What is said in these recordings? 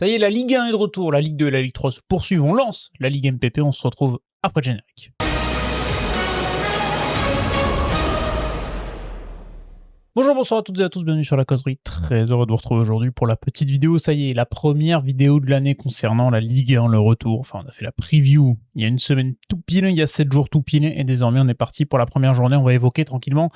Ça y est, la Ligue 1 est de retour, la Ligue 2 et la Ligue 3 se poursuivent, on lance la Ligue MPP, on se retrouve après le générique. Bonjour, bonsoir à toutes et à tous, bienvenue sur la causerie. Très heureux de vous retrouver aujourd'hui pour la petite vidéo. Ça y est, la première vidéo de l'année concernant la Ligue 1, le retour. Enfin, on a fait la preview il y a une semaine tout pile, il y a 7 jours tout pile, et désormais on est parti pour la première journée. On va évoquer tranquillement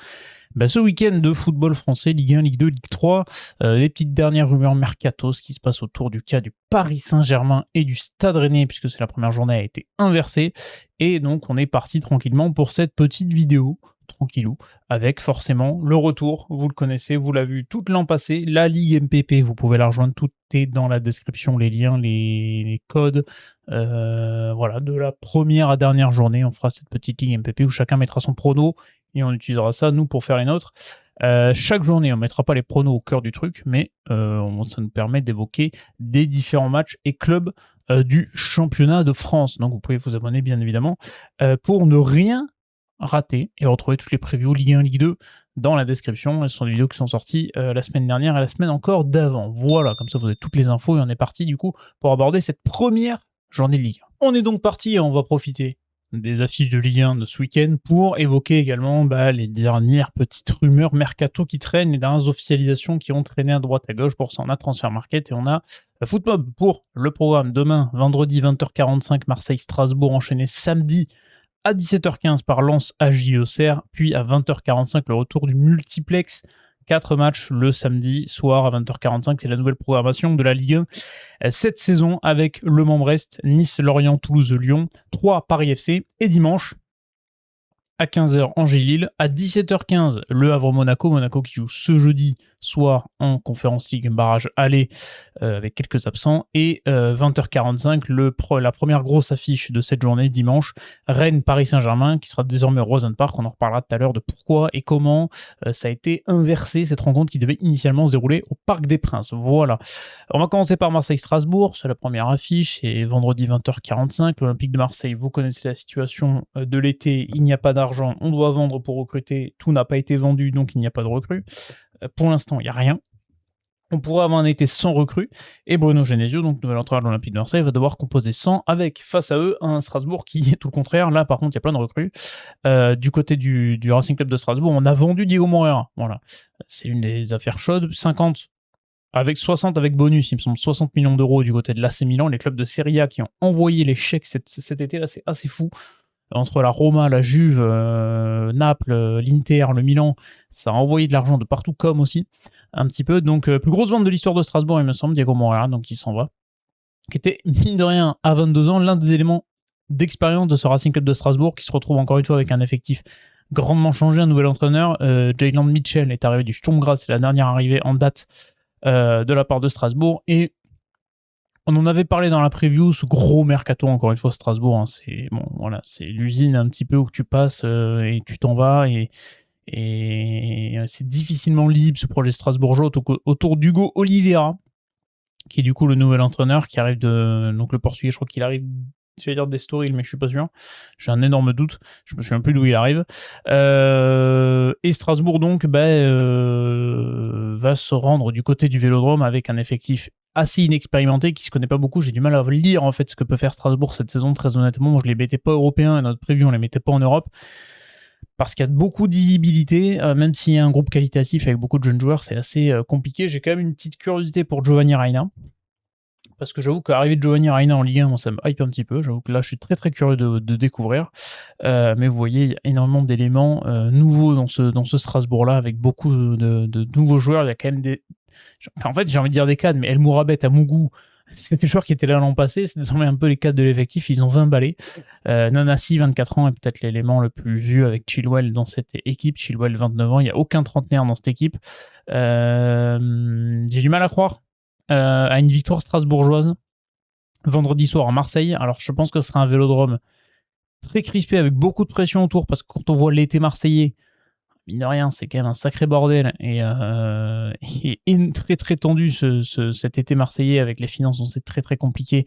ce week-end de football français, Ligue 1, Ligue 2, Ligue 3, les petites dernières rumeurs mercato, ce qui se passe autour du cas du Paris Saint-Germain et du Stade Rennais, puisque c'est la première journée a été inversée. Et donc on est parti tranquillement pour cette petite vidéo. Tranquillou, avec forcément le retour, vous le connaissez, vous l'avez vu tout l'an passé, la Ligue MPP, vous pouvez la rejoindre, tout est dans la description, les liens, les codes, voilà, de la première à dernière journée, on fera cette petite Ligue MPP où chacun mettra son prono, et on utilisera ça, nous, pour faire les nôtres. Chaque journée, on ne mettra pas les pronos au cœur du truc, mais ça nous permet d'évoquer des différents matchs et clubs du championnat de France, donc vous pouvez vous abonner bien évidemment, pour ne rien raté et retrouver toutes les previews Ligue 1, Ligue 2 dans la description. Ce sont des vidéos qui sont sorties la semaine dernière et la semaine encore d'avant. Voilà, comme ça vous avez toutes les infos et on est parti du coup pour aborder cette première journée de Ligue 1. On est donc parti et on va profiter des affiches de Ligue 1 de ce week-end pour évoquer également les dernières petites rumeurs mercato qui traînent, les dernières officialisations qui ont traîné à droite à gauche. Pour ça, on a Transfer Market et on a Footmob pour le programme demain, vendredi 20h45, Marseille-Strasbourg enchaîné samedi à 17h15 par Lens AJ Auxerre, puis à 20h45 le retour du multiplex. 4 matchs le samedi soir à 20h45, c'est la nouvelle programmation de la Ligue 1 cette saison avec Le Mans-Brest, Nice, Lorient, Toulouse, Lyon, 3 Paris FC et dimanche à 15h Angers-Lille, à 17h15 Le Havre-Monaco, Monaco qui joue ce jeudi soir en Conference League barrage aller avec quelques absents, et 20h45 la première grosse affiche de cette journée dimanche, Rennes-Paris Saint-Germain qui sera désormais au Roison Park. On en reparlera tout à l'heure de pourquoi et comment ça a été inversé, cette rencontre qui devait initialement se dérouler au Parc des Princes. Voilà, on va commencer par Marseille-Strasbourg, c'est la première affiche, et vendredi 20h45 l'Olympique de Marseille, vous connaissez la situation de l'été, il n'y a pas d'argent, on doit vendre pour recruter, tout n'a pas été vendu donc il n'y a pas de recrue. Pour l'instant, il n'y a rien. On pourrait avoir un été sans recrue. Et Bruno Genesio, donc nouvel entraîneur de l'Olympique de Marseille, va devoir composer sans, avec face à eux un Strasbourg qui est tout le contraire. Là, par contre, il y a plein de recrues. Du côté du Racing Club de Strasbourg, on a vendu Diego Moreira. Voilà, c'est une des affaires chaudes. 50 avec 60 avec bonus, il me semble 60 millions d'euros du côté de l'AC Milan. Les clubs de Serie A qui ont envoyé les chèques cet été-là, c'est assez fou. Entre la Roma, la Juve, Naples, l'Inter, le Milan, ça a envoyé de l'argent de partout, comme aussi, un petit peu. Donc, plus grosse vente de l'histoire de Strasbourg, il me semble, Diego Moreira, donc il s'en va. Qui était, mine de rien, à 22 ans, l'un des éléments d'expérience de ce Racing Club de Strasbourg, qui se retrouve encore une fois avec un effectif grandement changé, un nouvel entraîneur. Jayland Mitchell est arrivé du Sturm Graz, c'est la dernière arrivée en date de la part de Strasbourg, et on en avait parlé dans la preview, ce gros mercato, encore une fois, Strasbourg, hein, c'est bon, voilà, c'est l'usine un petit peu où tu passes et tu t'en vas, et c'est difficilement libre ce projet strasbourgeois autour d'Hugo Oliveira, qui est du coup le nouvel entraîneur, qui arrive donc le portugais, je crois qu'il arrive, je vais dire d'Estoril, mais je suis pas sûr, j'ai un énorme doute, je me souviens plus d'où il arrive, et Strasbourg donc va se rendre du côté du Vélodrome avec un effectif assez inexpérimenté, qui se connaît pas beaucoup. J'ai du mal à lire en fait ce que peut faire Strasbourg cette saison, très honnêtement. Moi, je les mettais pas européens, et notre preview on les mettait pas en Europe, parce qu'il y a beaucoup d'illisibilité, même s'il y a un groupe qualitatif avec beaucoup de jeunes joueurs, c'est assez compliqué. J'ai quand même une petite curiosité pour Giovanni Reina, parce que j'avoue qu'arriver de Giovanni Reina en Ligue 1, moi, ça me hype un petit peu. J'avoue que là, je suis très très curieux de découvrir. Mais vous voyez, il y a énormément d'éléments nouveaux dans ce Strasbourg-là, avec beaucoup de nouveaux joueurs. Il y a quand même en fait, j'ai envie de dire des cadres, mais El Mourabet à Mougou, c'est des joueurs qui étaient là l'an passé, c'est désormais un peu les cadres de l'effectif, ils ont 20 balais. Nanasi, 24 ans, est peut-être l'élément le plus vieux avec Chilwell dans cette équipe. Chilwell, 29 ans, il n'y a aucun trentenaire dans cette équipe. J'ai du mal à croire à une victoire strasbourgeoise vendredi soir à Marseille. Alors je pense que ce sera un Vélodrome très crispé avec beaucoup de pression autour, parce que quand on voit l'été marseillais, mine de rien, c'est quand même un sacré bordel, et très très tendu cet été marseillais, avec les finances, c'est très très compliqué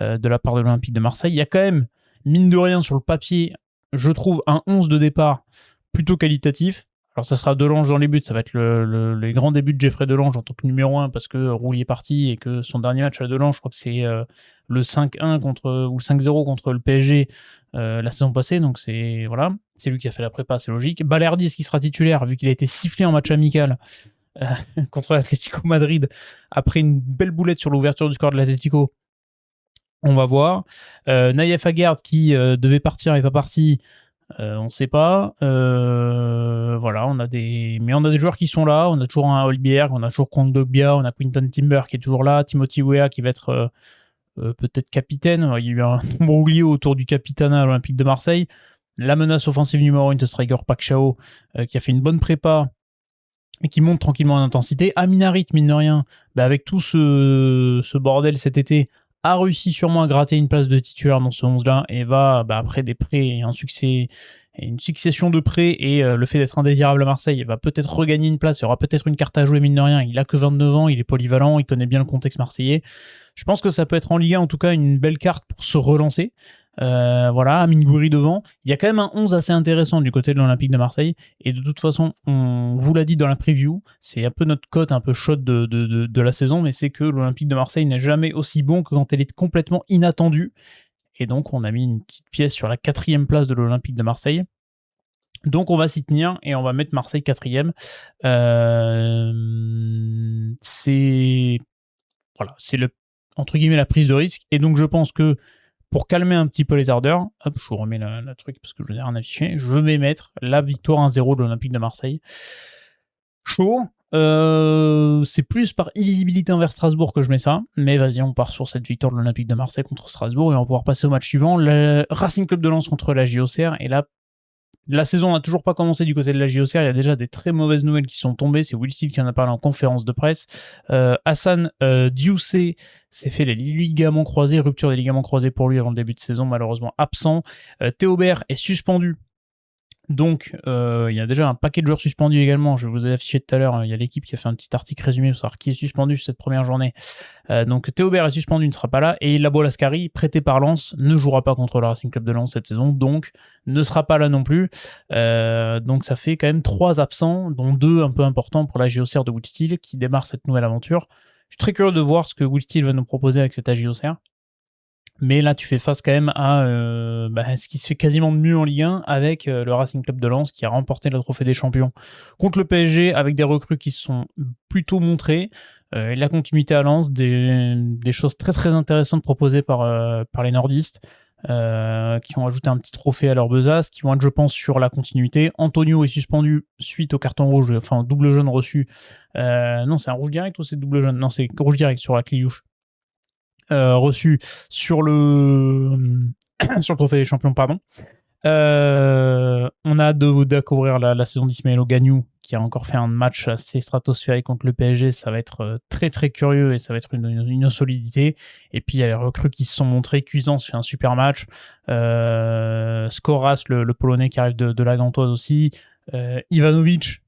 de la part de l'Olympique de Marseille. Il y a quand même, mine de rien, sur le papier, je trouve un 11 de départ plutôt qualitatif. Alors ça sera Delange dans les buts, ça va être les grands débuts de Jeffrey Delange en tant que numéro 1 parce que Roulier est parti et que son dernier match à Delange, je crois que c'est le 5-1 ou le 5-0 contre le PSG la saison passée, donc c'est lui qui a fait la prépa, c'est logique. Balerdi, est-ce qu'il sera titulaire vu qu'il a été sifflé en match amical contre l'Atlético Madrid après une belle boulette sur l'ouverture du score de l'Atlético? On va voir. Naïef Aguerd qui devait partir et pas parti. On ne sait pas. Voilà, on a des joueurs qui sont là. On a toujours un Holberg, on a toujours Kondogbia, on a Quinton Timber qui est toujours là, Timothy Weah qui va être peut-être capitaine. Il y a eu un imbroglio autour du capitana à l'Olympique de Marseille. La menace offensive numéro 1 de Striker Pac Chao qui a fait une bonne prépa et qui monte tranquillement en intensité. Aminarit, mine de rien, avec tout ce bordel cet été, a réussi sûrement à gratter une place de titulaire dans ce 11-là et va, après des prêts et un succès, et une succession de prêts et le fait d'être indésirable à Marseille, il va peut-être regagner une place, il y aura peut-être une carte à jouer, mine de rien. Il a que 29 ans, il est polyvalent, il connaît bien le contexte marseillais. Je pense que ça peut être en Ligue 1 en tout cas une belle carte pour se relancer. Amin Gouiri devant. Il y a quand même un 11 assez intéressant du côté de l'Olympique de Marseille. Et de toute façon, on vous l'a dit dans la preview, c'est un peu notre cote un peu chaude de la saison, mais c'est que l'Olympique de Marseille n'est jamais aussi bon que quand elle est complètement inattendue. Et donc, on a mis une petite pièce sur la 4e place de l'Olympique de Marseille. Donc, on va s'y tenir et on va mettre Marseille 4e. C'est entre guillemets la prise de risque. Et donc, je pense que pour calmer un petit peu les ardeurs, hop, je vous remets la truc parce que je vous ai rien affiché, je vais mettre la victoire 1-0 de l'Olympique de Marseille. Chaud. C'est plus par illisibilité envers Strasbourg que je mets ça, mais vas-y, on part sur cette victoire de l'Olympique de Marseille contre Strasbourg et on va pouvoir passer au match suivant, le Racing Club de Lens contre la JOCR. Et là, la saison n'a toujours pas commencé du côté de la JOCR, il y a déjà des très mauvaises nouvelles qui sont tombées, c'est Will Steele qui en a parlé en conférence de presse. Hassan Diousé s'est fait les ligaments croisés, rupture des ligaments croisés pour lui avant le début de saison, malheureusement absent. Théobert est suspendu. Donc, il y a déjà un paquet de joueurs suspendus également. Je vous ai affiché tout à l'heure, il y a l'équipe qui a fait un petit article résumé pour savoir qui est suspendu cette première journée. Donc, Théobert est suspendu, ne sera pas là. Et Labo Lascari, prêté par Lens, ne jouera pas contre le Racing Club de Lens cette saison. Donc, ne sera pas là non plus. Donc, ça fait quand même 3 absents, dont 2 un peu importants pour la JOCR de Will Steele, qui démarre cette nouvelle aventure. Je suis très curieux de voir ce que Will Steele va nous proposer avec cette JOCR. Mais là, tu fais face quand même à ce qui se fait quasiment de mieux en Ligue 1 avec le Racing Club de Lens qui a remporté le trophée des champions contre le PSG avec des recrues qui se sont plutôt montrées. Et la continuité à Lens, des choses très très intéressantes proposées par les nordistes qui ont ajouté un petit trophée à leur besace, qui vont être, je pense, sur la continuité. Antonio est suspendu suite au carton rouge, enfin double jaune reçu. Non, c'est un rouge direct ou c'est double jaune? Non, c'est rouge direct sur la Cliouche. Reçu sur le trophée des champions, pardon. On a hâte de découvrir la saison d'Ismaël Ogagnou qui a encore fait un match assez stratosphérique contre le PSG. Ça va être très très curieux et ça va être une solidité. Et puis il y a les recrues qui se sont montrées. Cuisance fait un super match. Skoras, le Polonais qui arrive de la Gantoise aussi. Ivanovic,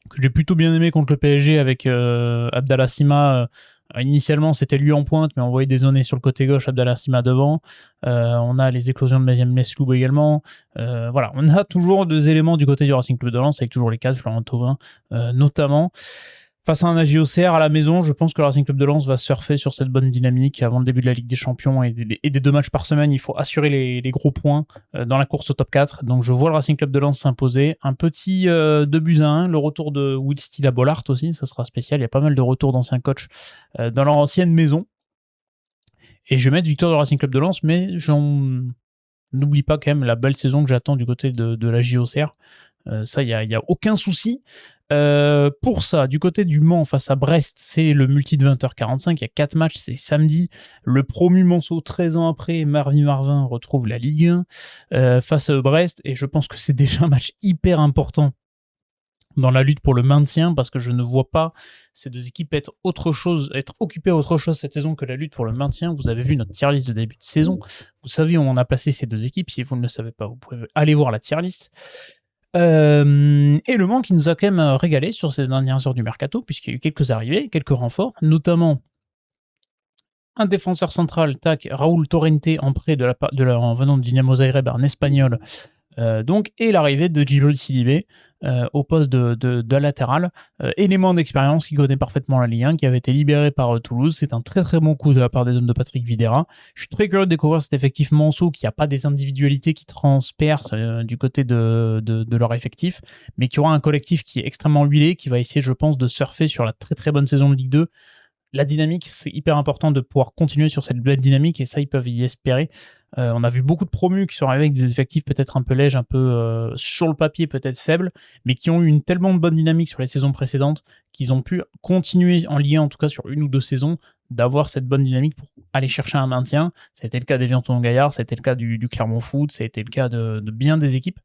que j'ai plutôt bien aimé contre le PSG avec Abdallah Sima. Initialement, c'était lui en pointe, mais on voyait dézonner sur le côté gauche, Abdallah Sima devant. On a les éclosions de Maziem Mesloub également. Voilà, on a toujours des éléments du côté du Racing Club de Lens, avec toujours les cadres, Florent Thauvin notamment. Face à un AJOCR à la maison, je pense que le Racing Club de Lens va surfer sur cette bonne dynamique avant le début de la Ligue des Champions et des 2 matchs par semaine. Il faut assurer les gros points dans la course au top 4. Donc je vois le Racing Club de Lens s'imposer. Un petit 2-1, le retour de Will Steele à Bollaert aussi, ça sera spécial. Il y a pas mal de retours d'anciens coachs dans leur ancienne maison. Et je vais mettre victoire du Racing Club de Lens, mais n'oublie pas quand même la belle saison que j'attends du côté de la JOCR. Ça, il y a aucun souci. Pour ça, du côté du Mans face à Brest, c'est le multi de 20h45, il y a 4 matchs, c'est samedi. Le promu Manceau, 13 ans après, Marvin retrouve la Ligue 1 face à Brest, et je pense que c'est déjà un match hyper important dans la lutte pour le maintien, parce que je ne vois pas ces 2 équipes être occupées à autre chose cette saison que la lutte pour le maintien. Vous avez vu notre tier list de début de saison, vous savez où on a placé ces 2 équipes. Si vous ne le savez pas, vous pouvez aller voir la tier list. Et le Mans qui nous a quand même régalé sur ces dernières heures du mercato, puisqu'il y a eu quelques arrivées, quelques renforts, notamment un défenseur central, Raúl Torrente, en prêt en venant de Dinamo Zagreb, un espagnol, et l'arrivée de Djibril Sidibé, au poste de latéral. Élément d'expérience qui connaît parfaitement la Ligue 1, qui avait été libéré par Toulouse. C'est un très très bon coup de la part des hommes de Patrick Vieira. Je suis très curieux de découvrir cet effectif Manceau qui n'a pas des individualités qui transpercent du côté de leur effectif, mais qui aura un collectif qui est extrêmement huilé, qui va essayer, je pense, de surfer sur la très très bonne saison de Ligue 2. La dynamique, c'est hyper important de pouvoir continuer sur cette belle dynamique, et ça, ils peuvent y espérer. On a vu beaucoup de promus qui sont arrivés avec des effectifs peut-être un peu légers, un peu sur le papier peut-être faibles, mais qui ont eu une tellement bonne dynamique sur les saisons précédentes qu'ils ont pu continuer en Ligue 1, en tout cas sur une ou deux saisons, d'avoir cette bonne dynamique pour aller chercher un maintien. Ça a été le cas d'Evian Tonon-Gaillard, ça a été le cas du Clermont Foot, ça a été le cas de bien des équipes.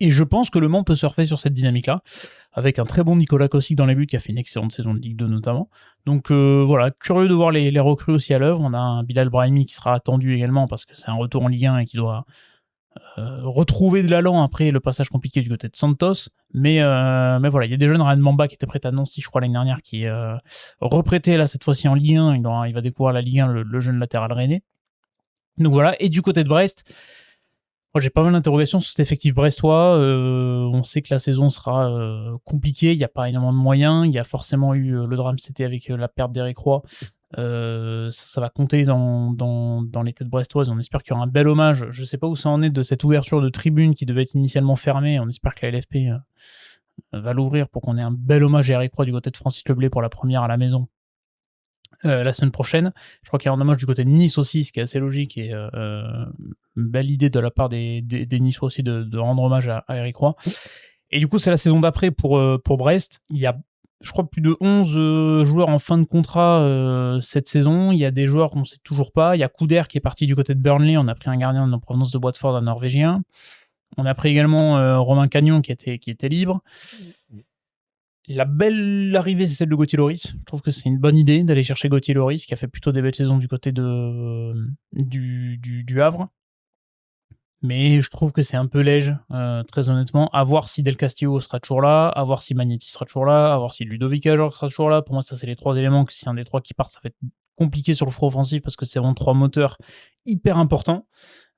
Et je pense que Le Mans peut surfer sur cette dynamique-là, avec un très bon Nicolas Kossic dans les buts, qui a fait une excellente saison de Ligue 2 notamment. Donc voilà, curieux de voir les recrues aussi à l'œuvre. On a un Bilal Brahimi qui sera attendu également, parce que c'est un retour en Ligue 1 et qui doit retrouver de l'allant après le passage compliqué du côté de Santos. Mais voilà, il y a des jeunes, Ryan Mamba qui était prêt à Nancy, je crois, l'année dernière, qui est reprêté là cette fois-ci en Ligue 1. Il va découvrir la Ligue 1, le jeune latéral rennais. Donc voilà, et du côté de Brest, moi, j'ai pas mal d'interrogations sur cet effectif brestois. On sait que la saison sera compliquée, il n'y a pas énormément de moyens. Il y a forcément eu le drame, c'était avec la perte d'Eric Roy. Ça va compter dans les têtes brestoises. On espère qu'il y aura un bel hommage. Je sais pas où ça en est de cette ouverture de tribune qui devait être initialement fermée. On espère que la LFP va l'ouvrir pour qu'on ait un bel hommage à Eric Roy du côté de Francis Leblay pour la première à la maison. La semaine prochaine. Je crois qu'il y a un hommage du côté de Nice aussi, ce qui est assez logique, et une belle idée de la part des Niçois aussi de rendre hommage à Eric Roy. Et du coup, c'est la saison d'après pour Brest. Il y a, je crois, plus de 11 joueurs en fin de contrat cette saison. Il y a des joueurs qu'on ne sait toujours pas. Il y a Couder qui est parti du côté de Burnley. On a pris un gardien en provenance de Watford, un Norvégien. On a pris également Romain Cagnon qui était libre. La belle arrivée, c'est celle de Gauthier Loris. Je trouve que c'est une bonne idée d'aller chercher Gauthier Loris, qui a fait plutôt des belles saisons du côté du Havre. Mais je trouve que c'est un peu léger, très honnêtement. À voir si Del Castillo sera toujours là, à voir si Magnetti sera toujours là, à voir si Ludovic Ajor sera toujours là. Pour moi, ça, c'est les trois éléments que si un des trois qui part, ça va être compliqué sur le front offensif, parce que c'est vraiment trois moteurs hyper importants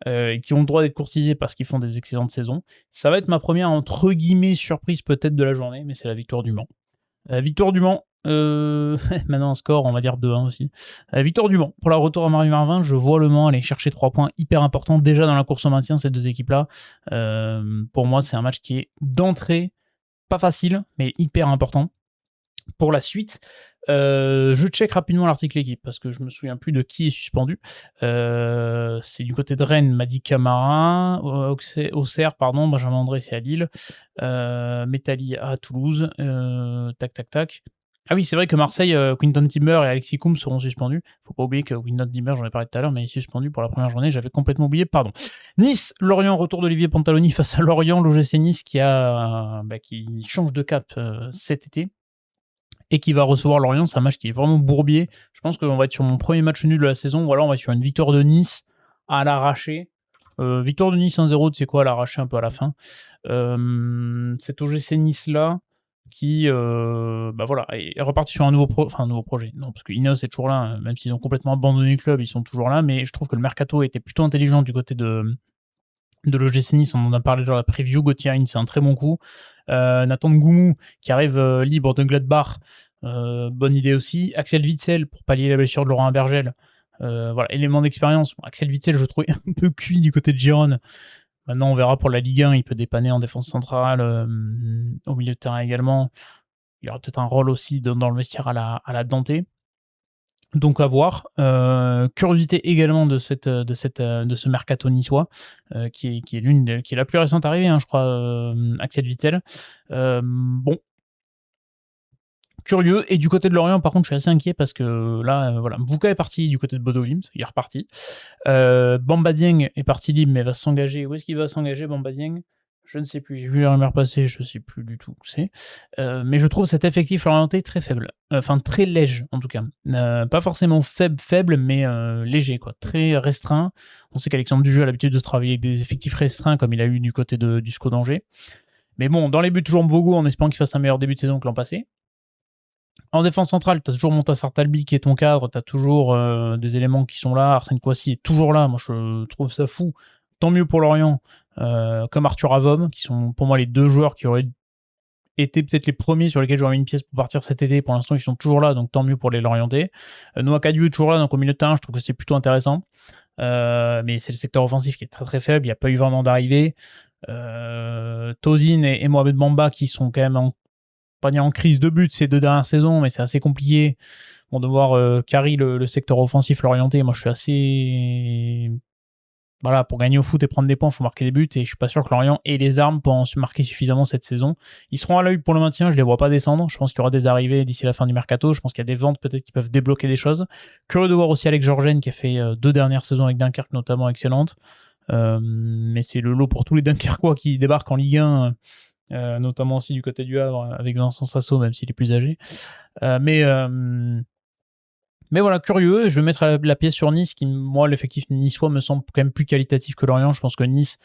qui ont le droit d'être courtisés parce qu'ils font des excellentes saisons. Ça va être ma première, entre guillemets, surprise peut-être de la journée, mais c'est la victoire du Mans. Victoire du Mans, maintenant un score, on va dire 2-1 aussi. Victoire du Mans. Pour la retour à Marie-Marvin, je vois Le Mans aller chercher 3 points hyper importants déjà dans la course au maintien, ces deux équipes-là. Pour moi, c'est un match qui est d'entrée pas facile, mais hyper important. Pour la suite, je check rapidement l'article équipe parce que je me souviens plus de qui est suspendu. C'est du côté de Rennes, Madi Camara, Auxerre, pardon, Benjamin André, c'est à Lille, Métali à Toulouse, tac. Ah oui, c'est vrai que Marseille, Quinton Timber et Alexis Koum seront suspendus. Faut pas oublier que Quinton Timber, j'en ai parlé tout à l'heure, mais il est suspendu pour la première journée. J'avais complètement oublié, pardon. Nice, Lorient, retour d'Olivier Pantaloni face à Lorient, l'OGC Nice qui change de cap cet été et qui va recevoir Lorient. C'est un match qui est vraiment bourbier. Je pense qu'on va être sur mon premier match nul de la saison, ou alors on va être sur une victoire de Nice à l'arraché. Victoire de Nice 1-0, tu sais quoi, à l'arraché un peu à la fin. Cet OGC Nice-là, qui est reparti sur un nouveau projet. Non, parce que Ineos est toujours là, même s'ils ont complètement abandonné le club, ils sont toujours là, mais je trouve que le mercato était plutôt intelligent du côté de l'OGC Nice. On en a parlé dans la preview. Gauthier Hein, c'est un très bon coup. Nathan Ngoumou qui arrive libre de Gladbach, bonne idée aussi. Axel Witsel pour pallier la blessure de Laurent Bergel, élément d'expérience. Bon, Axel Witsel, je le trouvais un peu cuit du côté de Gérone. Maintenant, on verra pour la Ligue 1, il peut dépanner en défense centrale, au milieu de terrain également. Il y aura peut-être un rôle aussi dans le vestiaire à la Dante. Donc à voir. Curiosité également de ce mercato niçois, qui est la plus récente arrivée, hein, je crois, Axel Witsel. Bon. Curieux. Et du côté de Lorient, par contre, je suis assez inquiet parce que là, Mbouka est parti du côté de Bodo Glimt, il est reparti. Bamba Dieng est parti libre, mais va s'engager. Où est-ce qu'il va s'engager, Bamba Dieng ? Je ne sais plus, j'ai vu les rumeurs passer, je ne sais plus du tout où c'est. Mais je trouve cet effectif orienté très faible. Enfin, très léger, en tout cas. Pas forcément faible, mais léger, quoi. Très restreint. On sait qu'Alexandre Dujeu a l'habitude de travailler avec des effectifs restreints, comme il a eu du côté du SCO d'Angers. Mais bon, dans les buts, toujours Mvogo, en espérant qu'il fasse un meilleur début de saison que l'an passé. En défense centrale, tu as toujours Montassar Talbi qui est ton cadre, tu as toujours des éléments qui sont là. Arsène Kouassi est toujours là. Moi, je trouve ça fou tant mieux pour Lorient, comme Arthur Avom, qui sont pour moi les 2 joueurs qui auraient été peut-être les premiers sur lesquels j'aurais mis une pièce pour partir cet été. Pour l'instant, ils sont toujours là, donc tant mieux pour les Lorientais. Noah Cadieux est toujours là, donc au milieu de terrain, je trouve que c'est plutôt intéressant. Mais c'est le secteur offensif qui est très très faible, il n'y a pas eu vraiment d'arrivée. Tozin et Mohamed Bamba qui sont quand même pas dire en crise de but ces 2 dernières saisons, mais c'est assez compliqué. Bon, de voir carry le secteur offensif l'orienter, moi je suis assez... Voilà, pour gagner au foot et prendre des points, il faut marquer des buts, et je suis pas sûr que Lorient ait les armes pour en se marquer suffisamment cette saison. Ils seront à l'œil pour le maintien, je les vois pas descendre, je pense qu'il y aura des arrivées d'ici la fin du mercato, je pense qu'il y a des ventes peut-être qui peuvent débloquer des choses. Curieux de voir aussi Alex Georgen qui a fait 2 dernières saisons avec Dunkerque notamment excellentes, mais c'est le lot pour tous les Dunkerquois qui débarquent en Ligue 1, notamment aussi du côté du Havre avec Vincent Sasso, même s'il est plus âgé. Mais voilà, curieux, je vais mettre la pièce sur Nice, qui, moi, l'effectif niçois me semble quand même plus qualitatif que Lorient. Je pense que Nice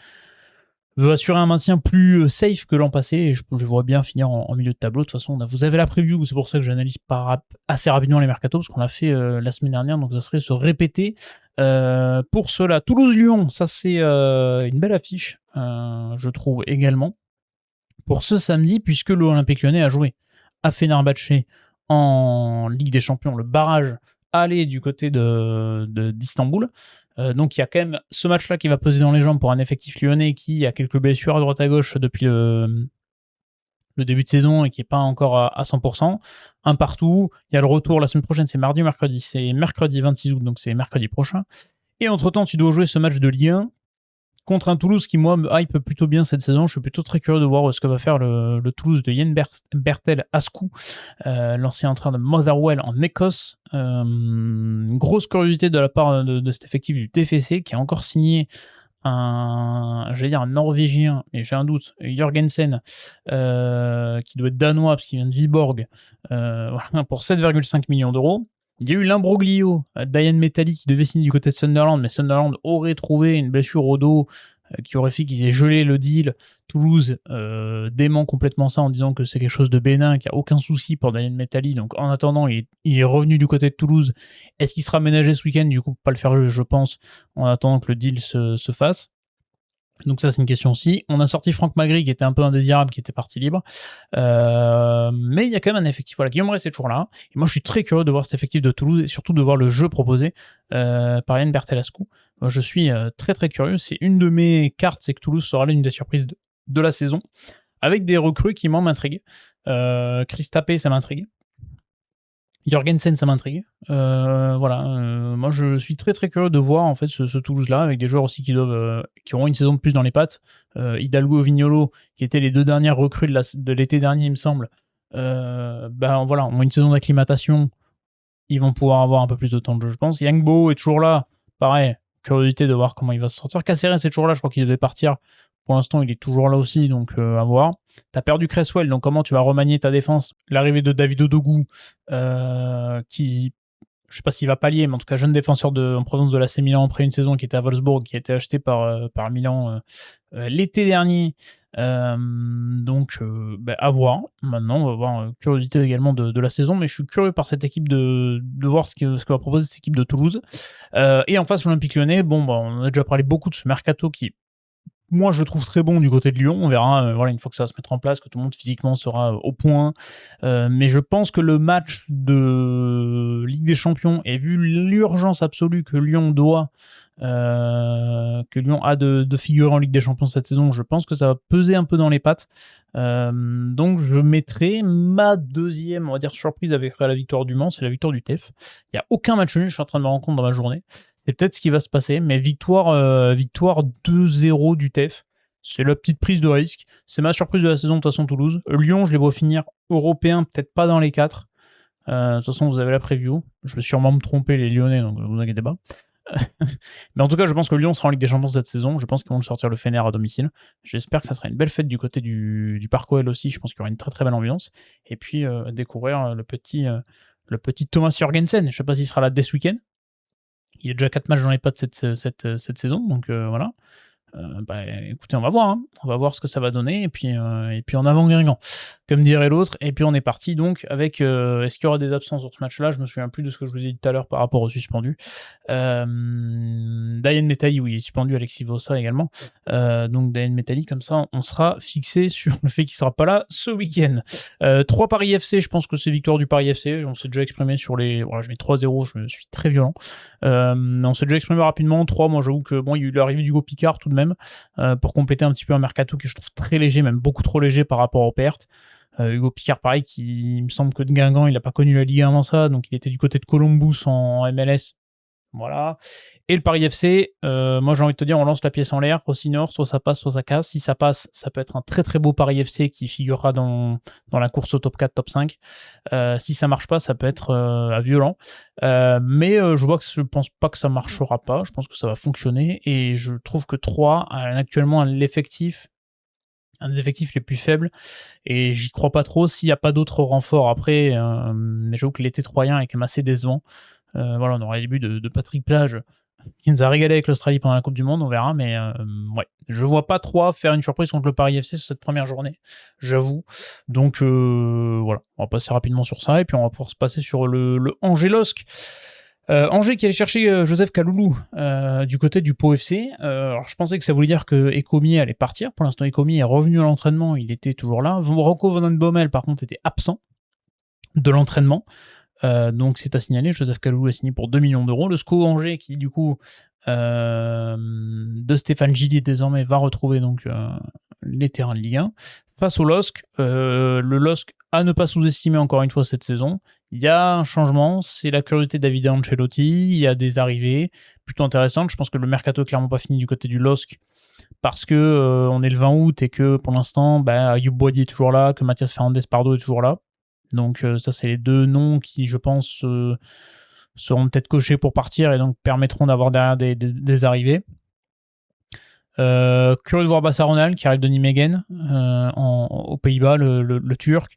veut assurer un maintien plus safe que l'an passé, et je vois bien finir en milieu de tableau. De toute façon, vous avez la preview, c'est pour ça que j'analyse assez rapidement les mercatos, parce qu'on l'a fait la semaine dernière, donc ça serait se répéter. Pour cela, Toulouse-Lyon, ça c'est une belle affiche, je trouve également, pour ce samedi, puisque l'Olympique Lyonnais a joué à Fenerbahçe en Ligue des Champions, le barrage aller du côté d'Istanbul. Donc il y a quand même ce match-là qui va peser dans les jambes pour un effectif lyonnais qui a quelques blessures à droite à gauche depuis le début de saison et qui n'est pas encore à 100%. Un partout. Il y a le retour la semaine prochaine, c'est mardi ou mercredi. C'est mercredi 26 août, donc c'est mercredi prochain. Et entre-temps, tu dois jouer ce match de Ligue 1 contre un Toulouse qui, moi, me hype plutôt bien cette saison. Je suis plutôt très curieux de voir ce que va faire le Toulouse de Yen Bertel Ascou, l'ancien entraîneur de Motherwell en Écosse. Grosse curiosité de la part de cet effectif du TFC qui a encore signé un Norvégien, mais j'ai un doute, Jørgensen, qui doit être danois parce qu'il vient de Viborg, pour 7,5 millions d'euros. Il y a eu l'imbroglio, Diane Metalli qui devait signer du côté de Sunderland, mais Sunderland aurait trouvé une blessure au dos qui aurait fait qu'ils aient gelé le deal. Toulouse dément complètement ça en disant que c'est quelque chose de bénin, qu'il n'y a aucun souci pour Diane Metalli. Donc en attendant, il est revenu du côté de Toulouse. Est-ce qu'il sera ménagé ce week-end? Du coup, pas le faire jouer, je pense, en attendant que le deal se fasse. Donc ça, c'est une question aussi. On a sorti Franck Magri, qui était un peu indésirable, qui était parti libre. Mais il y a quand même un effectif. Voilà, Guillaume Rest est toujours là. Et moi, je suis très curieux de voir cet effectif de Toulouse et surtout de voir le jeu proposé par Yann Bertelascu. Moi, je suis très très curieux. C'est une de mes cartes, c'est que Toulouse sera l'une des surprises de la saison, avec des recrues qui m'intriguent. Chris Tapé, ça m'intrigue. Jørgensen, ça m'intrigue. Moi je suis très très curieux de voir en fait ce Toulouse-là, avec des joueurs aussi qui auront une saison de plus dans les pattes. Hidalgo, Vignolo, qui étaient les 2 dernières recrues de l'été dernier, il me semble. Ont une saison d'acclimatation. Ils vont pouvoir avoir un peu plus de temps de jeu, je pense. Yangbo est toujours là. Pareil, curiosité de voir comment il va se sortir. Caceres est toujours là, je crois qu'il devait partir. Pour l'instant, il est toujours là aussi, donc à voir. T'as perdu Cresswell, donc comment tu vas remanier ta défense? L'arrivée de David Odogwu, qui, je sais pas s'il va pallier, mais en tout cas jeune défenseur en provenance de l'AC Milan après une saison qui était à Wolfsburg, qui a été acheté par Milan l'été dernier. À voir. Maintenant, on va voir curiosité également de la saison, mais je suis curieux par cette équipe de voir ce que va proposer cette équipe de Toulouse. Et en face, l'Olympique Lyonnais, on a déjà parlé beaucoup de ce mercato qui, moi, je le trouve très bon du côté de Lyon. On verra une fois que ça va se mettre en place, que tout le monde physiquement sera au point. Mais je pense que le match de Ligue des Champions, et vu l'urgence absolue que Lyon a de figurer en Ligue des Champions cette saison, je pense que ça va peser un peu dans les pattes. Donc je mettrai ma deuxième, on va dire, surprise avec la victoire du Mans, c'est la victoire du TEF. Il n'y a aucun match nul, je suis en train de me rendre compte dans ma journée. C'est peut-être ce qui va se passer, mais victoire 2-0 du TEF. C'est la petite prise de risque. C'est ma surprise de la saison, de toute façon, Toulouse. Lyon, je les vois finir européens, peut-être pas dans les 4. De toute façon, vous avez la preview. Je vais sûrement me tromper, les Lyonnais, donc ne vous inquiétez pas. Mais en tout cas, je pense que Lyon sera en Ligue des Champions cette saison. Je pense qu'ils vont sortir le Fener à domicile. J'espère que ça sera une belle fête du côté du Parc OL aussi. Je pense qu'il y aura une très très belle ambiance. Et puis, découvrir le petit Thomas Jørgensen. Je ne sais pas s'il sera là dès ce week-end. Il y a déjà 4 matchs dans les pattes cette saison, donc voilà. Écoutez, on va voir, hein. On va voir ce que ça va donner, et puis en avant Guingamp, comme dirait l'autre. Et puis on est parti donc avec, est-ce qu'il y aura des absences sur ce match-là? Je me souviens plus de ce que je vous ai dit tout à l'heure par rapport aux suspendus. Dayan Metali, oui, il est suspendu, Alexis Vossa également. Donc Dayan Metali, comme ça, on sera fixé sur le fait qu'il sera pas là ce week-end. 3 Paris FC, je pense que c'est victoire du Paris FC. On s'est déjà exprimé sur les... Voilà, je mets 3-0, je suis très violent. On s'est déjà exprimé rapidement. 3, moi j'avoue que bon, il y a eu l'arrivée d'Hugo Picard tout de même, pour compléter un petit peu un mercato que je trouve très léger, même beaucoup trop léger par rapport aux pertes. Hugo Picard, pareil, il me semble que de Guingamp, il n'a pas connu la Ligue 1 avant ça, donc il était du côté de Columbus en MLS. Voilà. Et le Paris FC, moi j'ai envie de te dire, on lance la pièce en l'air, Rossinor, soit ça passe, soit ça casse. Si ça passe, ça peut être un très très beau Paris FC qui figurera dans la course au top 4, top 5. Si ça marche pas, ça peut être violent. Mais je pense pas que ça marchera pas, je pense que ça va fonctionner, et je trouve que 3 a actuellement un des effectifs les plus faibles, et j'y crois pas trop s'il n'y a pas d'autres renforts après. Mais j'avoue que l'été troyen est quand même assez décevant. Voilà, on aura les débuts de Patrick Plage, qui nous a régalé avec l'Australie pendant la Coupe du Monde, on verra, mais ouais, je vois pas 3 faire une surprise contre le Paris FC sur cette première journée, j'avoue. Donc voilà, on va passer rapidement sur ça, et puis on va pouvoir se passer sur le Angers-LOSC. Angers qui allait chercher Joseph Kaloulou du côté du Pau FC. Alors je pensais que ça voulait dire que Ecomier allait partir. Pour l'instant, Ecomier est revenu à l'entraînement, il était toujours là. Rocco Van den Bommel, par contre, était absent de l'entraînement. Donc c'est à signaler, Joseph Kaloulou est signé pour 2 millions d'euros. Le SCO Angers qui du coup de Stéphane Gilly désormais va retrouver donc les terrains de Ligue 1 face au LOSC. Le LOSC à ne pas sous-estimer encore une fois cette saison. Il y a un changement, c'est la curiosité de Davide Ancelotti, il y a des arrivées plutôt intéressantes. Je pense que le mercato est clairement pas fini du côté du LOSC, parce que on est le 20 août et que pour l'instant Ayoub Boadi est toujours là, que Mathias Fernandez-Pardo est toujours là. Donc ça, c'est les 2 noms qui, je pense, seront peut-être cochés pour partir, et donc permettront d'avoir derrière des arrivées. Curieux de voir Bassaronal qui arrive de Nijmegen aux Pays-Bas, le Turc.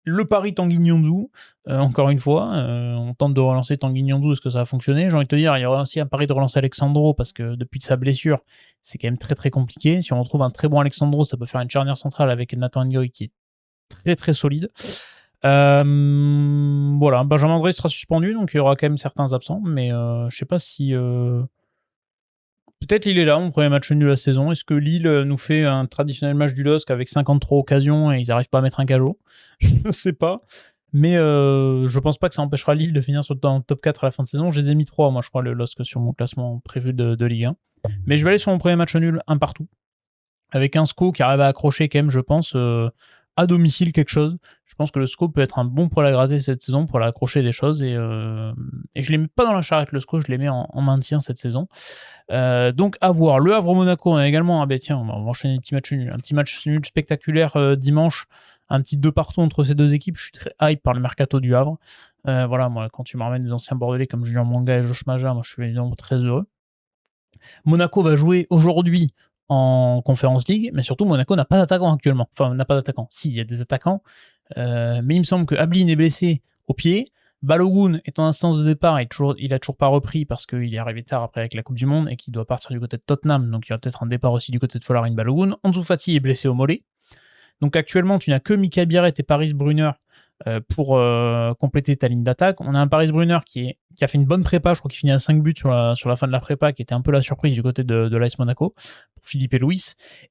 Le Paris Tanguy Niondou, encore une fois, on tente de relancer Tanguy Niondou, est-ce que ça va fonctionner? J'ai envie de te dire, il y aura aussi un pari de relancer Alexandro, parce que depuis sa blessure, c'est quand même très très compliqué. Si on retrouve un très bon Alexandro, ça peut faire une charnière centrale avec Nathan Ngoy qui est très très solide. Voilà, Benjamin André sera suspendu, donc il y aura quand même certains absents, mais je sais pas si... Peut-être Lille est là, mon premier match nul de la saison. Est-ce que Lille nous fait un traditionnel match du LOSC avec 53 occasions et ils n'arrivent pas à mettre un cajot? Je ne sais pas. Mais je pense pas que ça empêchera Lille de finir dans le top 4 à la fin de saison. Je les ai mis 3, moi je crois, le LOSC sur mon classement prévu de Ligue 1. Mais je vais aller sur mon premier match nul, un partout, avec un SCO qui arrive à accrocher quand même, je pense, à domicile quelque chose. Je pense que le SCO peut être un bon poil à gratter cette saison pour aller accrocher des choses, et je les mets pas dans la charrette, le SCO, je les mets en maintien cette saison. Donc à voir. Le Havre-Monaco, on a également, tiens, on va enchaîner des petits matchs nuls. Un petit match nul spectaculaire dimanche, un petit 2 partout entre ces deux équipes. Je suis très hype par le mercato du Havre. Voilà, moi, quand tu me ramènes des anciens Bordelais comme Julien Manga et Josh Maja, moi je suis évidemment très heureux. Monaco va jouer aujourd'hui en Conference League, mais surtout Monaco n'a pas d'attaquant actuellement. Enfin, n'a pas d'attaquant. Si, il y a des attaquants, mais il me semble que Ablin est blessé au pied. Balogun est en instance de départ, il a toujours pas repris parce qu'il est arrivé tard après avec la Coupe du Monde et qu'il doit partir du côté de Tottenham, donc il y aura peut-être un départ aussi du côté de Folarin Balogun. Ansu Fati est blessé au mollet. Donc actuellement, tu n'as que Mika Biarret et Paris Brunner pour compléter ta ligne d'attaque. On a un Paris Brunner qui a fait une bonne prépa, je crois qu'il finit à 5 buts sur la fin de la prépa, qui était un peu la surprise du côté de l'AS Monaco, pour Philippe et Louis.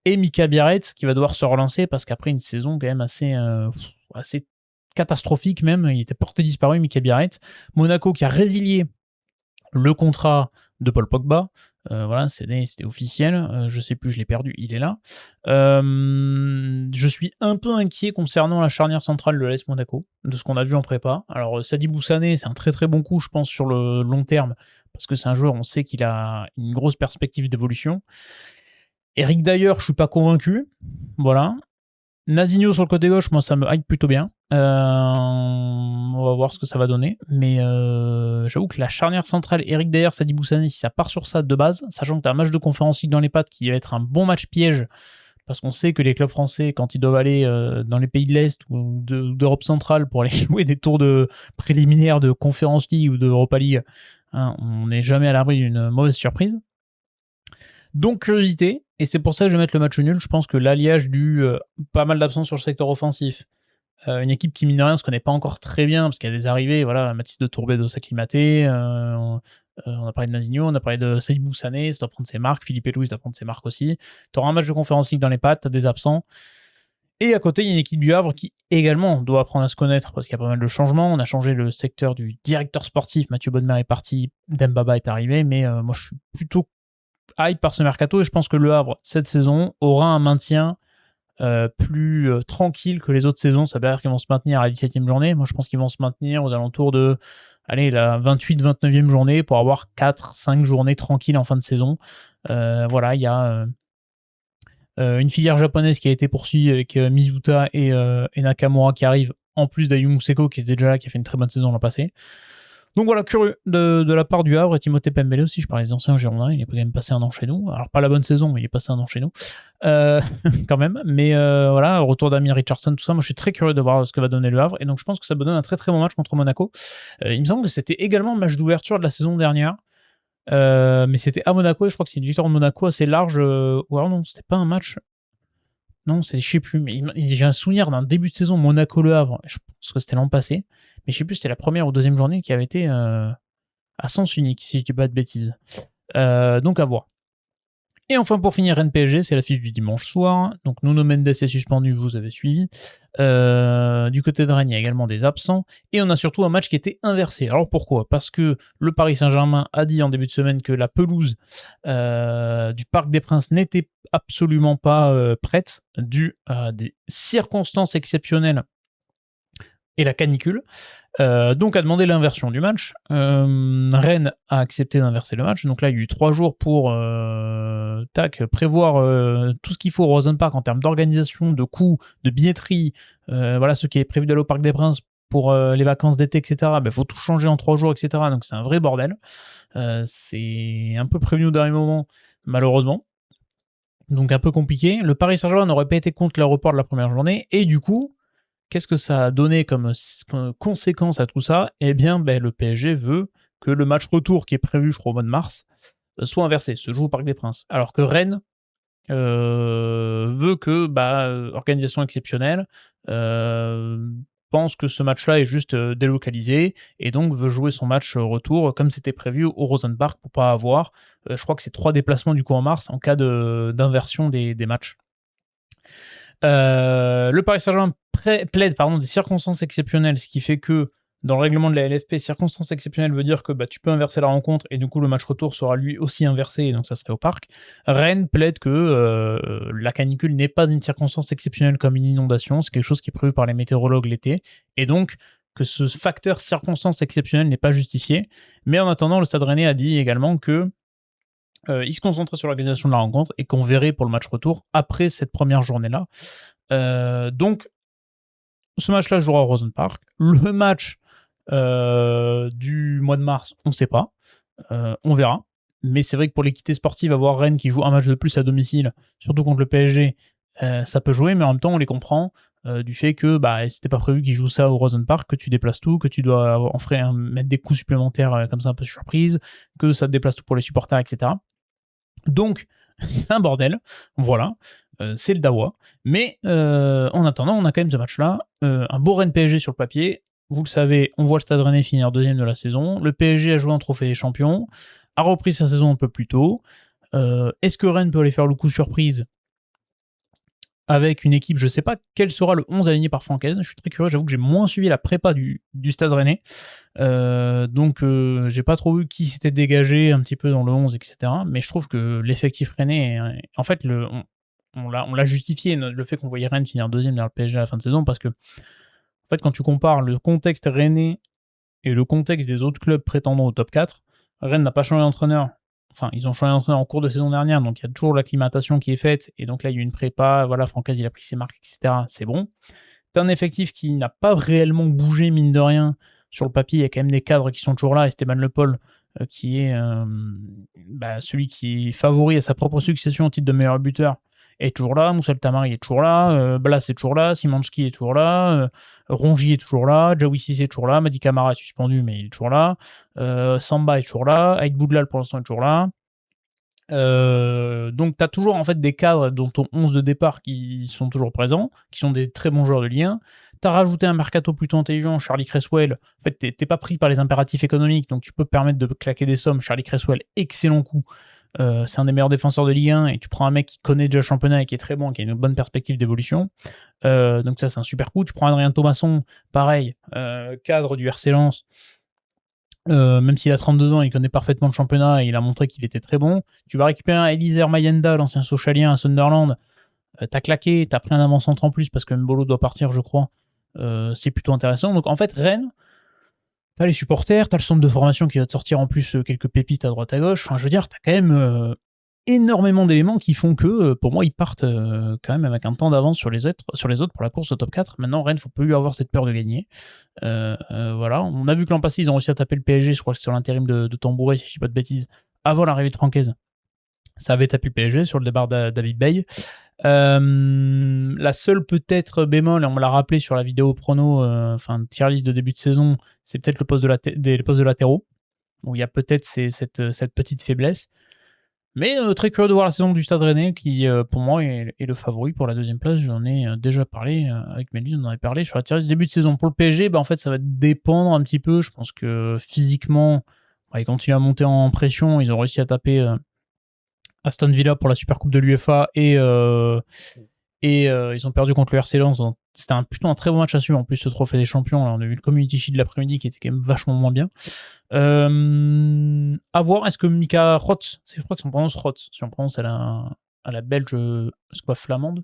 Et Mika Biarret qui va devoir se relancer parce qu'après une saison quand même assez catastrophique même, il était porté disparu, Mika Biarret. Monaco qui a résilié le contrat de Paul Pogba. Voilà, c'était officiel. Je sais plus, je l'ai perdu, il est là. Je suis un peu inquiet concernant la charnière centrale de l'AS Monaco, de ce qu'on a vu en prépa. Alors, Sadibou Sané, c'est un très très bon coup, je pense, sur le long terme, parce que c'est un joueur, on sait qu'il a une grosse perspective d'évolution. Eric Dyer, je suis pas convaincu. Voilà. Nazinho sur le côté gauche, moi ça me hype plutôt bien. On va voir ce que ça va donner. Mais j'avoue que la charnière centrale, Eric Dyer, Sadibou Sané, si ça part sur ça de base, sachant que tu as un match de Conference League dans les pattes qui va être un bon match piège, parce qu'on sait que les clubs français, quand ils doivent aller dans les pays de l'Est ou d'Europe centrale pour aller jouer des tours de préliminaires de Conference League ou d'Europa League, hein, on n'est jamais à l'abri d'une mauvaise surprise. Donc curiosité, et c'est pour ça que je vais mettre le match nul. Je pense que l'alliage du pas mal d'absence sur le secteur offensif, une équipe qui mine de rien se connaît pas encore très bien parce qu'il y a des arrivées, voilà, Mathis de Tourbet doit s'acclimater, on a parlé de Nazinho, on a parlé de Seydou Sané, ça doit prendre ses marques, Philippe Louis doit prendre ses marques aussi. Tu auras un match de Conference League dans les pattes, t'as des absents. Et à côté, il y a une équipe du Havre qui également doit apprendre à se connaître parce qu'il y a pas mal de changements. On a changé le secteur du directeur sportif. Mathieu Bonnemer est parti, Dembaba est arrivé, mais moi je suis plutôt hype par ce mercato et je pense que le Havre, cette saison, aura un maintien plus tranquille que les autres saisons. Ça veut dire qu'ils vont se maintenir à la 17e journée. Moi je pense qu'ils vont se maintenir aux alentours de la 28-29e journée pour avoir 4-5 journées tranquilles en fin de saison. Voilà, il y a une filière japonaise qui a été poursuivie avec Mizuta et Nakamura qui arrive, en plus d'Ayumu Seko qui était déjà là, qui a fait une très bonne saison l'an passé. Donc voilà, curieux de la part du Havre, et Timothée Pembele aussi, je parlais des anciens Girondins, il est quand même passé un an chez nous. Alors pas la bonne saison, mais il est passé un an chez nous, quand même. Mais voilà, retour d'Amir Richardson, tout ça, moi je suis très curieux de voir ce que va donner le Havre, et donc je pense que ça va donner un très très bon match contre Monaco. Il me semble que c'était également le match d'ouverture de la saison dernière, mais c'était à Monaco, et je crois que c'est une victoire de Monaco assez large, ou alors non, c'était pas un match... Non, je sais plus, mais j'ai un souvenir d'un début de saison Monaco-Le Havre, je pense que c'était l'an passé, mais je sais plus si c'était la première ou deuxième journée qui avait été à sens unique, si je dis pas de bêtises. Donc à voir. Et enfin, pour finir, Rennes-PSG, c'est l'affiche du dimanche soir. Donc Nuno Mendes est suspendu, vous avez suivi. Du côté de Rennes, il y a également des absents. Et on a surtout un match qui était inversé. Alors pourquoi ? Parce que le Paris Saint-Germain a dit en début de semaine que la pelouse du Parc des Princes n'était absolument pas prête, dû à des circonstances exceptionnelles et la canicule. Donc a demandé l'inversion du match. Rennes a accepté d'inverser le match. Donc là, il y a eu 3 jours pour prévoir tout ce qu'il faut au Rosen Park en termes d'organisation, de coûts, de billetterie. Voilà, ce qui est prévu d'aller au Parc des Princes pour les vacances d'été, etc. Il faut tout changer en 3 jours, etc. Donc c'est un vrai bordel. C'est un peu prévenu au dernier moment, malheureusement. Donc un peu compliqué. Le Paris Saint-Germain n'aurait pas été contre le report de la première journée. Et du coup, qu'est-ce que ça a donné comme conséquence à tout ça ? Eh bien, le PSG veut que le match retour qui est prévu, je crois, au mois de mars, soit inversé, se joue au Parc des Princes. Alors que Rennes veut que, organisation exceptionnelle, pense que ce match-là est juste délocalisé, et donc veut jouer son match retour comme c'était prévu au Rosen Park pour pas avoir, je crois que c'est 3 déplacements du coup en mars en cas d'inversion des matchs. Le Paris Saint-Germain plaide des circonstances exceptionnelles, ce qui fait que dans le règlement de la LFP, circonstances exceptionnelles veut dire que tu peux inverser la rencontre et du coup le match retour sera lui aussi inversé et donc ça serait au parc. Rennes plaide que la canicule n'est pas une circonstance exceptionnelle comme une inondation, c'est quelque chose qui est prévu par les météorologues l'été, et donc que ce facteur circonstance exceptionnelle n'est pas justifié. Mais en attendant, le Stade Rennais a dit également que il se concentrait sur l'organisation de la rencontre et qu'on verrait pour le match retour après cette première journée-là. Donc, ce match-là jouera au Rosen Park. Le match du mois de mars, on ne sait pas. On verra. Mais c'est vrai que pour l'équité sportive, avoir Rennes qui joue un match de plus à domicile, surtout contre le PSG, ça peut jouer, mais en même temps, on les comprend du fait que c'était pas prévu qu'ils jouent ça au Rosen Park, que tu déplaces tout, que tu dois mettre des coûts supplémentaires comme ça un peu surprise, que ça te déplace tout pour les supporters, etc. Donc, c'est un bordel, voilà, c'est le dawa. Mais en attendant, on a quand même ce match-là, un beau Rennes PSG sur le papier. Vous le savez, on voit le Stade Rennais finir deuxième de la saison. Le PSG a joué un trophée des champions, a repris sa saison un peu plus tôt. Est-ce que Rennes peut aller faire le coup surprise avec une équipe, je sais pas quel sera le 11 aligné par Francaise, je suis très curieux, j'avoue que j'ai moins suivi la prépa du Stade Rennais, donc j'ai pas trop vu qui s'était dégagé un petit peu dans le 11, etc. Mais je trouve que l'effectif rennais, en fait, on l'a justifié, le fait qu'on voyait Rennes finir deuxième derrière le PSG à la fin de saison, parce que, en fait, quand tu compares le contexte rennais et le contexte des autres clubs prétendant au top 4, Rennes n'a pas changé d'entraîneur. Enfin, ils ont changé d'entraîneur en cours de saison dernière, donc il y a toujours l'acclimatation qui est faite, et donc là, il y a eu une prépa, voilà, Francaise, il a pris ses marques, etc., c'est bon. T'as un effectif qui n'a pas réellement bougé, mine de rien, sur le papier, il y a quand même des cadres qui sont toujours là, Esteban Le Paul, qui est celui qui est favori à sa propre succession au titre de meilleur buteur, est toujours là, Moussa El Tamari est toujours là, Blas est toujours là, Simanski est toujours là, Rongier est toujours là, Jawi Cissé est toujours là, Madi Camara est suspendu mais il est toujours là, Samba est toujours là, Aïd Boudlal pour l'instant est toujours là, Donc tu as toujours en fait des cadres dans ton 11 de départ qui sont toujours présents, qui sont des très bons joueurs de Ligue 1. Tu as rajouté un mercato plutôt intelligent, Charlie Cresswell. En fait, t'es pas pris par les impératifs économiques, donc tu peux te permettre de claquer des sommes. Charlie Cresswell, excellent coup. C'est un des meilleurs défenseurs de Ligue 1 et tu prends un mec qui connaît déjà le championnat et qui est très bon, qui a une bonne perspective d'évolution. Donc ça, c'est un super coup. Tu prends Adrien Thomasson, pareil, cadre du RC Lens. Même s'il a 32 ans, il connaît parfaitement le championnat et il a montré qu'il était très bon. Tu vas récupérer un Elisir Mayenda, l'ancien Sochalien à Sunderland. T'as claqué, t'as pris un avant-centre en plus parce que Mbolo doit partir, je crois. C'est plutôt intéressant. Donc en fait, Rennes, t'as les supporters, t'as le centre de formation qui va te sortir en plus quelques pépites à droite à gauche. Enfin, je veux dire, t'as quand même énormément d'éléments qui font que, pour moi, ils partent quand même avec un temps d'avance sur les autres pour la course au top 4. Maintenant, Rennes, faut plus avoir cette peur de gagner. Voilà. On a vu que l'an passé, ils ont réussi à taper le PSG, je crois que c'est sur l'intérim de Tambouré, si je dis pas de bêtises, avant l'arrivée de Francaise. Ça avait tapé le PSG sur le départ de David Bey. La seule peut-être bémol, et on me l'a rappelé sur la vidéo prono, tier list de début de saison, c'est peut-être le poste des postes de latéraux, où il y a peut-être cette petite faiblesse. Mais très curieux de voir la saison du Stade Rennais, qui pour moi est le favori pour la deuxième place. J'en ai déjà parlé avec Mélis, on en avait parlé sur la tier list début de saison. Pour le PSG, en fait, ça va dépendre un petit peu. Je pense que physiquement, ils continuent à monter en pression. Ils ont réussi à taper Aston Villa pour la Super Coupe de l'UEFA et ils ont perdu contre le RC Lens. C'était plutôt un très bon match à suivre. En plus, ce trophée des champions, là, on a vu le Community Shield de l'après-midi qui était quand même vachement moins bien. À voir, est-ce que Mika Rots, je crois que on prononce Rots, si on prononce à la belge, c'est quoi, flamande,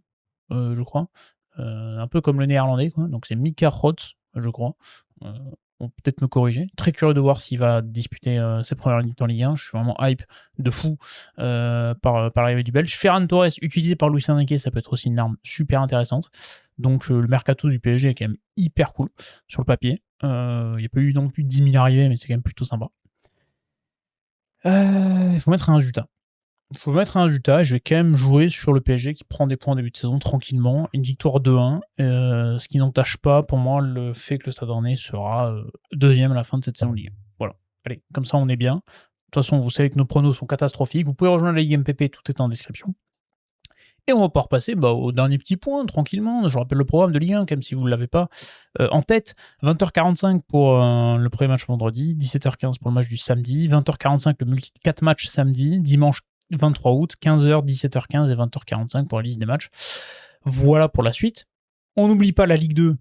je crois. Un peu comme le néerlandais, quoi. Donc c'est Mika Rots, je crois. On peut peut-être me corriger. Très curieux de voir s'il va disputer ses premières minutes en Ligue 1. Je suis vraiment hype de fou par l'arrivée du Belge. Ferran Torres, utilisé par Luis Enrique, ça peut être aussi une arme super intéressante. Donc le mercato du PSG est quand même hyper cool sur le papier. Il n'y a pas eu non plus 10 000 arrivées, mais c'est quand même plutôt sympa. Il faut mettre un Juta. Je vais quand même jouer sur le PSG qui prend des points en début de saison tranquillement. Une victoire 2-1, ce qui n'entache pas pour moi le fait que le Stade Rennais sera deuxième à la fin de cette saison de Ligue 1. Voilà. Allez, comme ça on est bien. De toute façon, vous savez que nos pronos sont catastrophiques. Vous pouvez rejoindre la Ligue MPP, tout est en description. Et on va pouvoir passer au dernier petit point, tranquillement. Je rappelle le programme de Ligue 1, même si vous ne l'avez pas en tête. 20h45 pour le premier match vendredi, 17h15 pour le match du samedi, 20h45 le multi de 4 matchs samedi, dimanche 23 août, 15h, 17h15 et 20h45 pour la liste des matchs. Voilà pour la suite. On n'oublie pas la Ligue 2.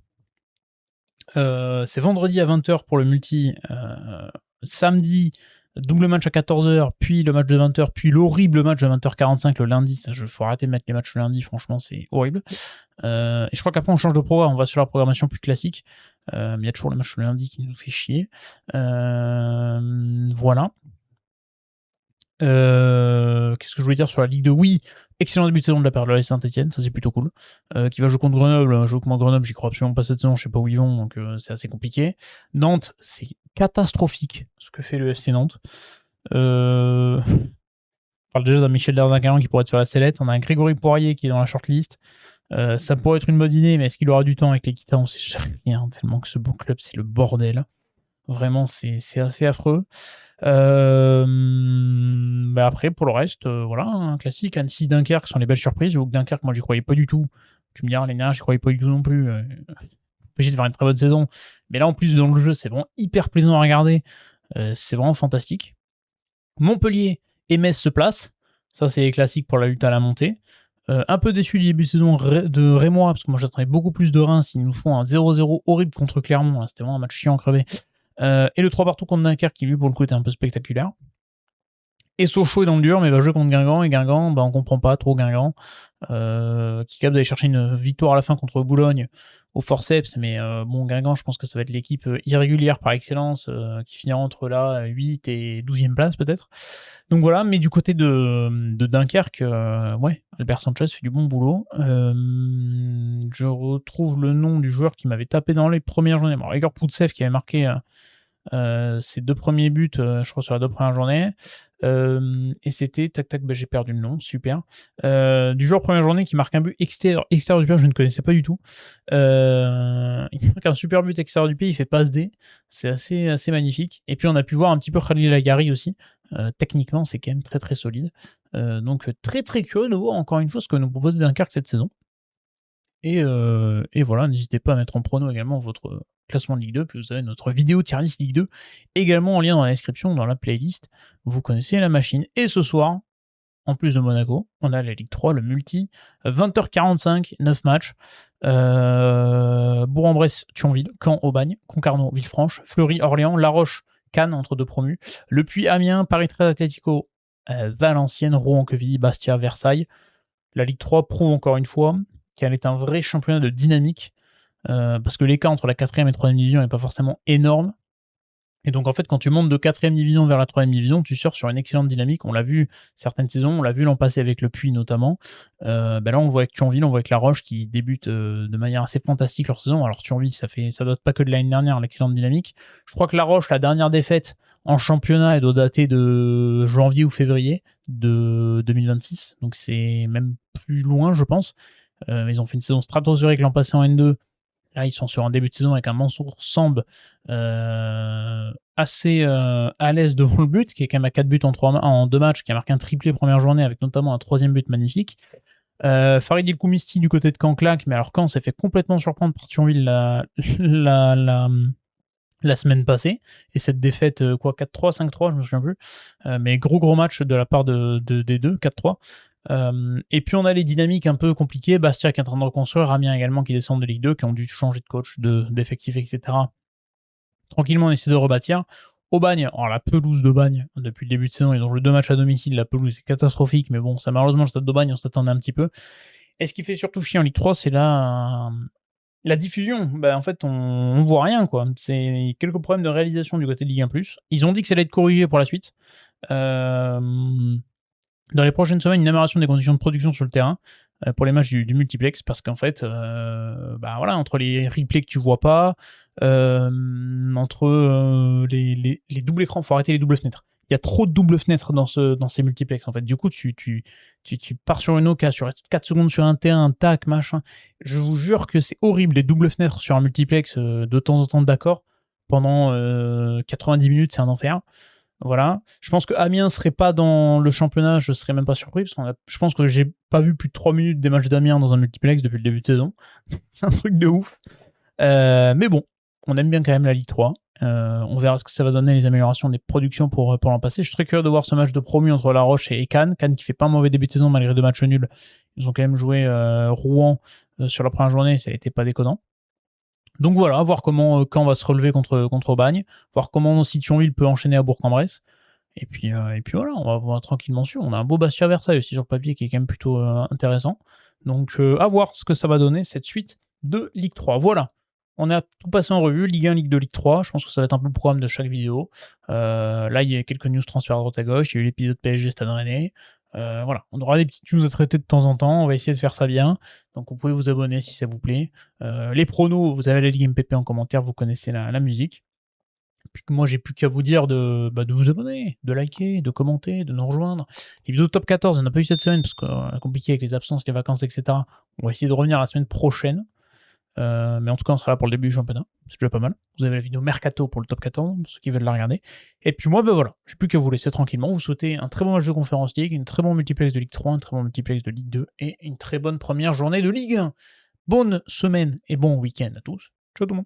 C'est vendredi à 20h pour le multi. Samedi, double match à 14h, puis le match de 20h, puis l'horrible match de 20h45 le lundi. Il faut arrêter de mettre les matchs le lundi, franchement, c'est horrible. Et je crois qu'après, on change de programme, on va sur la programmation plus classique. Mais il y a toujours le match le lundi qui nous fait chier. Voilà. Qu'est-ce que je voulais dire sur la Ligue 2 ? Oui, excellent début de saison de la part de la Saint-Etienne, ça c'est plutôt cool. Qui va jouer contre Grenoble, Grenoble, j'y crois absolument pas cette saison, je sais pas où ils vont, donc c'est assez compliqué. Nantes, c'est catastrophique ce que fait le FC Nantes. On parle déjà d'un Michel Darzacaran qui pourrait être sur la sellette, on a un Grégory Poirier qui est dans la shortlist. Ça pourrait être une bonne idée, mais est-ce qu'il aura du temps avec l'Equita ? On sait rien, tellement que ce beau club, c'est le bordel. Vraiment, c'est assez affreux. Après, pour le reste, voilà, un classique. Annecy, Dunkerque sont les belles surprises. J'avoue que Dunkerque, moi, j'y croyais pas du tout. Tu me diras, l'année dernière, j'y croyais pas du tout non plus. J'ai de faire une très bonne saison. Mais là, en plus, dans le jeu, c'est vraiment hyper plaisant à regarder. C'est vraiment fantastique. Montpellier et Metz se placent. Ça, c'est classique pour la lutte à la montée. Un peu déçu du début de saison de Rémois, parce que moi, j'attendais beaucoup plus de Reims. Ils nous font un 0-0 horrible contre Clermont. Là, c'était vraiment un match chiant crevé. Et le 3 partout contre Dunkerque qui lui pour le coup était un peu spectaculaire. Et Sochaux est dans le dur mais va jouer contre Guingamp et Guingamp on comprend pas trop Guingamp qui est capable d'aller chercher une victoire à la fin contre Boulogne au forceps mais Guingamp je pense que ça va être l'équipe irrégulière par excellence qui finira entre là 8 et 12e place peut-être. Donc voilà, mais du côté de Dunkerque Albert Sanchez fait du bon boulot. Je retrouve le nom du joueur qui m'avait tapé dans les premières journées. Igor Poutsev qui avait marqué ses 2 premiers buts, je crois, sur la 2 premières journées. Et c'était, j'ai perdu le nom, super. Du joueur première journée qui marque un but extérieur du pied, je ne connaissais pas du tout. Il marque un super but extérieur du pied, il fait passe D. C'est assez magnifique. Et puis on a pu voir un petit peu Khalil Lagari aussi. Techniquement, c'est quand même très très solide. Donc très très curieux de voir encore une fois ce que nous propose Dunkerque cette saison. Et voilà, n'hésitez pas à mettre en prono également votre classement de Ligue 2, puis vous avez notre vidéo tier list Ligue 2, également en lien dans la description, dans la playlist. Vous connaissez la machine. Et ce soir, en plus de Monaco, on a la Ligue 3, le multi, 20h45, 9 matchs. Bourg-en-Bresse, Thionville, Caen, Aubagne, Concarneau, Villefranche, Fleury, Orléans, La Roche, Cannes, entre deux promus, Le Puy, Amiens, Paris 13 Atlético, Valenciennes, Rouen, Quevilly, Bastia, Versailles. La Ligue 3 prouve encore une fois qu'elle est un vrai championnat de dynamique, parce que l'écart entre la 4e et 3e division n'est pas forcément énorme. Et donc en fait, quand tu montes de 4e division vers la 3e division, tu sors sur une excellente dynamique. On l'a vu certaines saisons, on l'a vu l'an passé avec le Puy notamment. Là, on le voit avec Thionville, on voit avec La Roche qui débute de manière assez fantastique leur saison. Alors Thionville, ça date pas que de l'année dernière, l'excellente dynamique. Je crois que La Roche, la dernière défaite en championnat, elle doit dater de janvier ou février de 2026. Donc c'est même plus loin, je pense. Ils ont fait une saison stratosphérique l'an passé en N2. Là, ils sont sur un début de saison avec un Mansour Samb assez à l'aise devant le but, qui est quand même à 4 buts en 2 matchs, qui a marqué un triplé première journée avec notamment un 3e but magnifique. Farid El Koumisti du côté de Canclac, mais alors Caen s'est fait complètement surprendre par Thionville la semaine passée, et cette défaite, 4-3, 5-3, je me souviens plus, mais gros match de la part des deux, 4-3. Et puis on a les dynamiques un peu compliquées, Bastia qui est en train de reconstruire, Amiens également qui descend de Ligue 2, qui ont dû changer de coach, d'effectifs, etc. Tranquillement on essaie de rebâtir. Aubagne, alors la pelouse d'Aubagne, depuis le début de saison, ils ont joué 2 matchs à domicile, la pelouse est catastrophique, mais bon, ça malheureusement le stade d'Aubagne, on s'attendait un petit peu. Et ce qui fait surtout chier en Ligue 3, c'est la diffusion. En fait, on voit rien, quoi. C'est quelques problèmes de réalisation du côté de Ligue 1+. Ils ont dit que ça allait être corrigé pour la suite. Dans les prochaines semaines, une amélioration des conditions de production sur le terrain pour les matchs du multiplex, parce qu'en fait, voilà, entre les replays que tu vois pas, entre les doubles écrans, faut arrêter les doubles fenêtres. Il y a trop de doubles fenêtres dans ces multiplex, en fait. Du coup, tu pars sur une oca, sur 4 secondes sur un terrain, tac, machin. Je vous jure que c'est horrible, les doubles fenêtres sur un multiplex, de temps en temps, d'accord. Pendant 90 minutes, c'est un enfer. Voilà. Je pense que Amiens serait pas dans le championnat, je serais même pas surpris, parce je pense que j'ai pas vu plus de 3 minutes des matchs d'Amiens dans un multiplex depuis le début de saison. C'est un truc de ouf. Mais bon, on aime bien quand même la Ligue 3. On verra ce que ça va donner, les améliorations des productions pour l'an passé. Je suis très curieux de voir ce match de promu entre La Roche et Cannes. Cannes qui fait pas un mauvais début de saison malgré 2 matchs nuls. Ils ont quand même joué Rouen sur la première journée, ça a été pas déconnant. Donc voilà, voir comment Caen va se relever contre Aubagne, voir comment si Thionville peut enchaîner à Bourg-en-Bresse. Et puis voilà, on va voir tranquillement sûr. On a un beau Bastia Versailles aussi sur le papier qui est quand même plutôt intéressant. Donc à voir ce que ça va donner cette suite de Ligue 3. Voilà, on a tout passé en revue, Ligue 1, Ligue 2, Ligue 3. Je pense que ça va être un peu le programme de chaque vidéo. Là, il y a quelques news transferts à droite à gauche. Il y a eu l'épisode PSG Stade Rennais. Voilà, on aura des petites news à traiter de temps en temps. On va essayer de faire ça bien. Donc vous pouvez vous abonner si ça vous plaît. Les pronos, vous avez la Ligue MPP en commentaire. Vous connaissez la musique. Puis moi, j'ai plus qu'à vous dire de vous abonner, de liker, de commenter, de nous rejoindre. Les vidéos top 14, on n'a pas eu cette semaine parce que c'est compliqué avec les absences, les vacances, etc. On va essayer de revenir la semaine prochaine. Mais en tout cas, on sera là pour le début du championnat. C'est déjà pas mal. Vous avez la vidéo Mercato pour le top 14, pour ceux qui veulent la regarder. Et puis moi, voilà, j'ai plus qu'à vous laisser tranquillement. Vous souhaitez un très bon match de Conference League, une très bonne multiplex de Ligue 3, un très bon multiplex de Ligue 2 et une très bonne première journée de Ligue 1. Bonne semaine et bon week-end à tous. Ciao tout le monde.